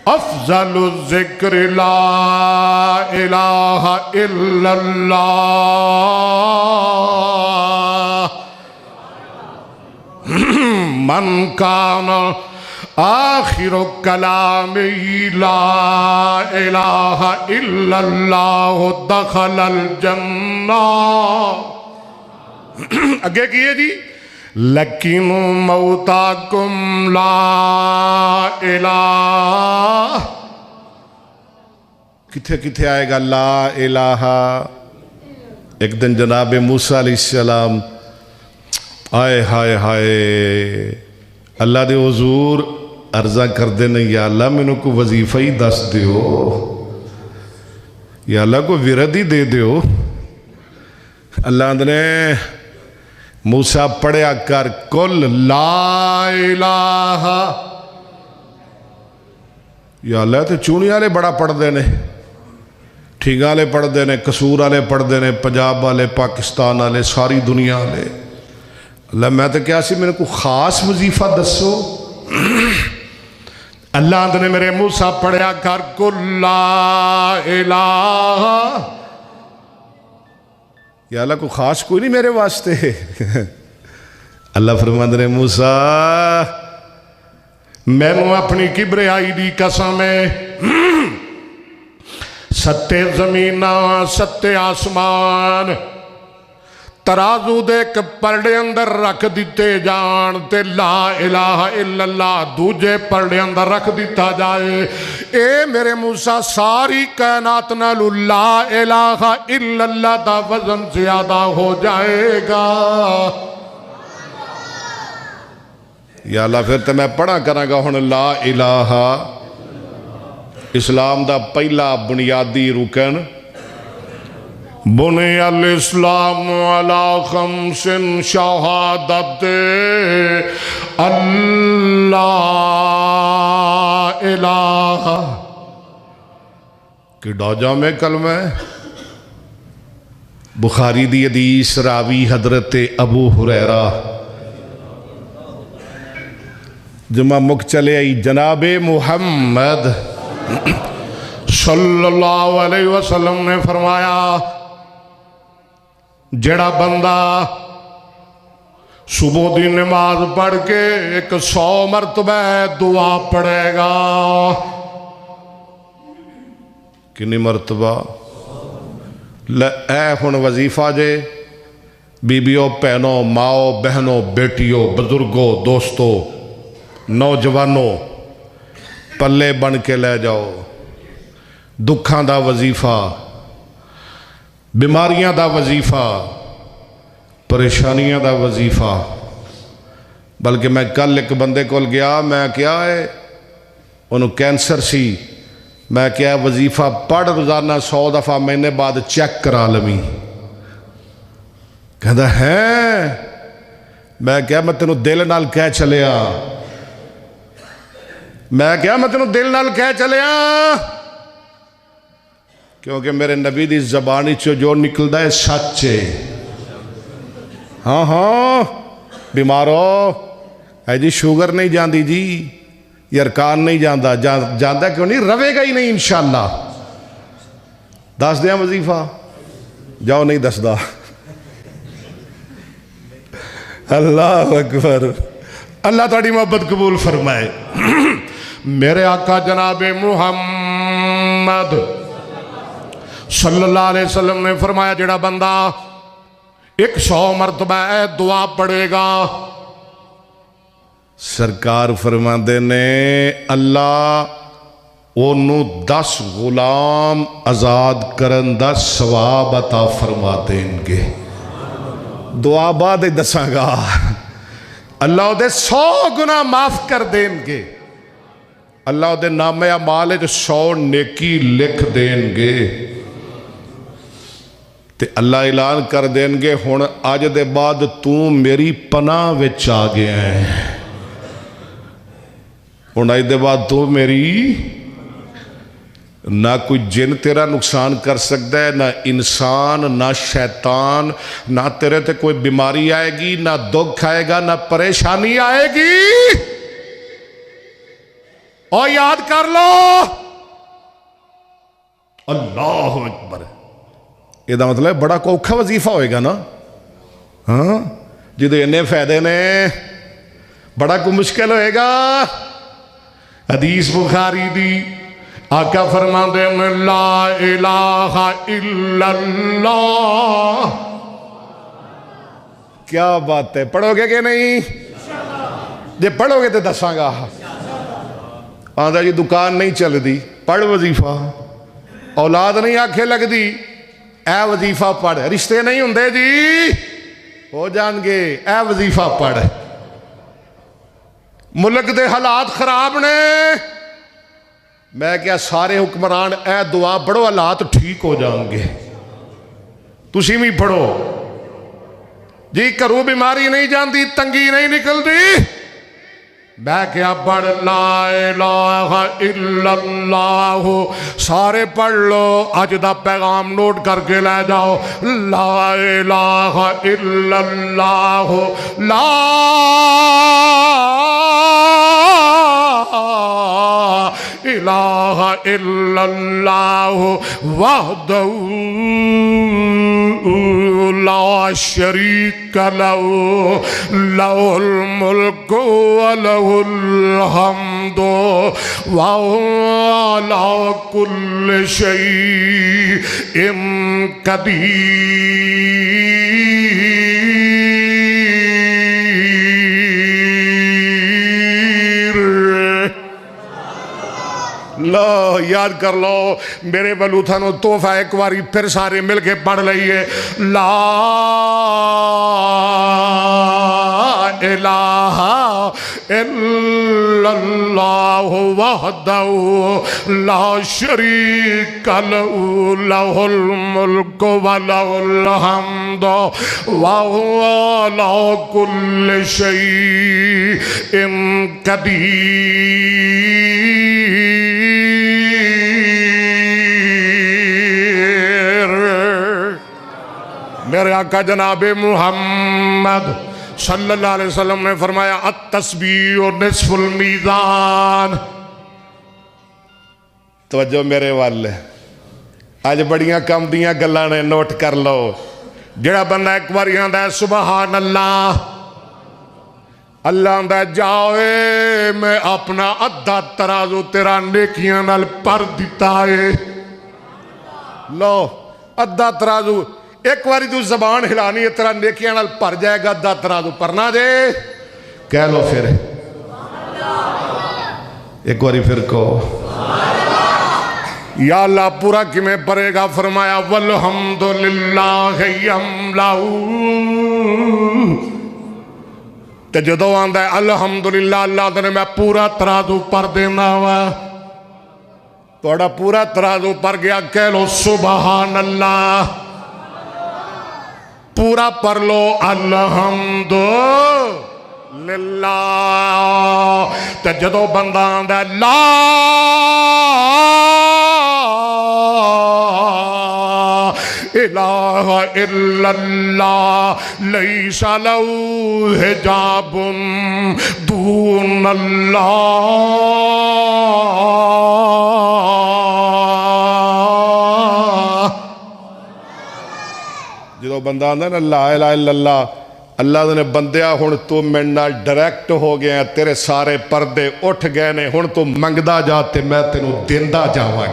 افضل الذکر لا الہ الا اللہ من کان آخر کلامی لا الہ الا اللہ دخل الجنہ. اگے کیے جی لیکن موتاکم لا الہ. کتھے کتھے آئے گا لا الہ؟ ایک دن جناب موسیٰ علیہ السلام آئے ہائے ہائے اللہ دے حضور عرضہ کر دینے یا اللہ میں کو وظیفہ ہی دس دیو یا اللہ کو ورد ہی دے دیو. اللہ نے موسیٰ پڑھیا کر کل لا الہ. یا اللہ تو چونی والے بڑا پڑھ دینے ٹھیگا والے پڑھ دینے قصور والے پڑھ دینے پنجاب والے پاکستان والے ساری دنیا والے. اللہ میں تو کیا سی میرے کو خاص وظیفہ دسو. اللہ نے میرے موسیٰ پڑھیا کر کل لا الہ. یا اللہ کو خاص کوئی نہیں میرے واسطے. اللہ فرماندے نے موسیٰ میں نے اپنی کبریائی دی قسم ہے ستے زمین ستے آسمان ترازو دے پرڑے اندر رکھ دیتے جان تے لا الہ الا اللہ دوجے پرڑے اندر رکھ دیتا جائے. اے میرے موسیٰ ساری کائنات نالو لا الہ الا اللہ دا وزن زیادہ ہو جائے گا. یا اللہ پھر تو میں پڑھا کرا گا ہن لا الہ. اسلام دا پہلا بنیادی رکن بنی الاسلام علی خمس شہادت اللہ الہ. کہ ڈاجہ میں کلمہ ہے بخاری دی حدیث راوی حضرت ابو ہریرہ جمع مک چلے آئی جناب محمد صلی اللہ علیہ وسلم نے فرمایا جڑا بندہ صبح دی نماز پڑھ کے 100 مرتبہ دعا پڑھے گا. کنی مرتبہ؟ اے ہن وظیفہ جے بیبیوں پہنوں ماؤں بہنوں بیٹیوں بزرگوں دوستوں نوجوانوں پلے بن کے لے جاؤ. دکھاں دا وظیفہ بیماریاں دا وظیفہ پریشانیاں دا وظیفہ. بلکہ میں کل ایک بندے کول گیا میں کیا ہے انہوں کینسر سی میں کیا وظیفہ پڑھ روزانہ 100 دفعہ مہینے بعد چیک کرا لمی. کہتا ہے میں کیا میں تینوں دل نال کہہ چلیا میں کیا میں تینوں دل نال کہہ چلیا کیونکہ میرے نبی دی زبانی جو نکلدا ہے سچ ہے. ہاں ہاں بیمارو ہے جی شوگر نہیں جاندی جی یرکان نہیں جاندہ جاندہ کیوں نہیں روے گا ہی نہیں انشاءاللہ. دس دیا وظیفہ جاؤ نہیں دس دا. اللہ اکبر. اللہ تاڑی محبت قبول فرمائے. میرے آقا جناب محمد صلی اللہ علیہ وسلم نے فرمایا جڑا بندہ 100 مرتبہ دعا پڑھے گا سرکار فرماندے نے اللہ انہوں 10 غلام آزاد کرن دا ثواب عطا فرما دیں گے. دعا بعد دساں گا اللہ دے 100 گناہ معاف کر دیں گے. اللہ دے نام اعمال 100 نیکی لکھ دیں گے. تے اللہ اعلان کر دیں گے ہن آج دے بعد تو میری پناہ وچ آ گیا ہے. ہن آج دے بعد تو میری نہ کوئی جن تیرا نقصان کر سکتا ہے نہ انسان نہ شیطان نہ تیرے تے کوئی بیماری آئے گی نہ دکھ آئے گا نہ پریشانی آئے گی. اور یاد کر لو اللہ اکبر، یہ مطلب بڑا کوکھا وظیفہ ہوئے گا نا، ہاں جدے انے فائدے نے بڑا کو مشکل ہوئے گا۔ حدیث بخاری دی آقا فرماندے ہیں لا الہ الا اللہ۔ کیا بات ہے، پڑھو گے کہ نہیں؟ جے پڑھو گے تو دساں گا۔ آندھا جی دکان نہیں چل دی، پڑھ وظیفہ، اولاد نہیں آنکھیں لگ دی، اے وظیفہ پڑھ، رشتے نہیں ہوندے جی ہو جان گے، اے وظیفہ پڑھ۔ ملک دے حالات خراب نے، میں کیا سارے حکمران اے دعا پڑھو حالات ٹھیک ہو جان گے، تسی بھی پڑھو جی، کرو بیماری نہیں جاندی، تنگی نہیں نکل دی، میں کیا پڑھ لا الہ الا اللہ، سارے پڑھ لو، اج دا پیغام نوٹ کر کے لے جاؤ، لا الہ الا اللہ، لا الہ الا اللہ وحدہ لا شریک لہ لہ الملک ولہ الحمد وہو علی کل شیء قدیر۔ لو یاد کر لو میرے بلوتھانو تحفہ ایک باری پھر سارے مل کے پڑھ لئیے، لا الہ الا اللہ وحدہ لا شریک لہ لہ الملک ولہ الحمد وہو علی کل شیء قدیر۔ میرے آقا جناب محمد صلی اللہ علیہ وسلم نے فرمایا التسبیح نصف المیزان۔ توجہ میرے والے، آج بڑیاں کم دیاں گلاں نے نوٹ کر لو، جڑا بندہ ایک بار آندا ہے سبحان اللہ، اللہ آندا ہے جاؤے میں اپنا ادھا ترازو تیرا نیکیاں نال پر دیتا ہے۔ لو ادھا ترازو ایک باری تو زبان ہلانی ہے تیرا نیکیاں نال پر جائے گا، ادھا ترازو پرنا دے، کہہ لو پھر ایک باری پھر کو یا اللہ پورا کمیں پرے گا؟ فرمایا والحمدللہ یملہو، تے جدو آندہ ہے الحمدللہ اللہ دنے میں پورا ترازو پر دینا ہوا، توڑا پورا ترازو پر گیا، کہہ لو سبحان اللہ، پورا پر لو الحمدللہ، تے جدو بندہ آندہ ہے لا الہ الا اللہ لیس لہ حجاب دون اللہ۔ جدو بندہ آندہ نا لا الہ الا اللہ، اللہ نے بندیا ہن تو میرے ڈائریکٹ ہو گیا، تیرے سارے پردے اٹھ گئے نے، ہن تو منگدا جا تے میں تینوں دیندا جاواں۔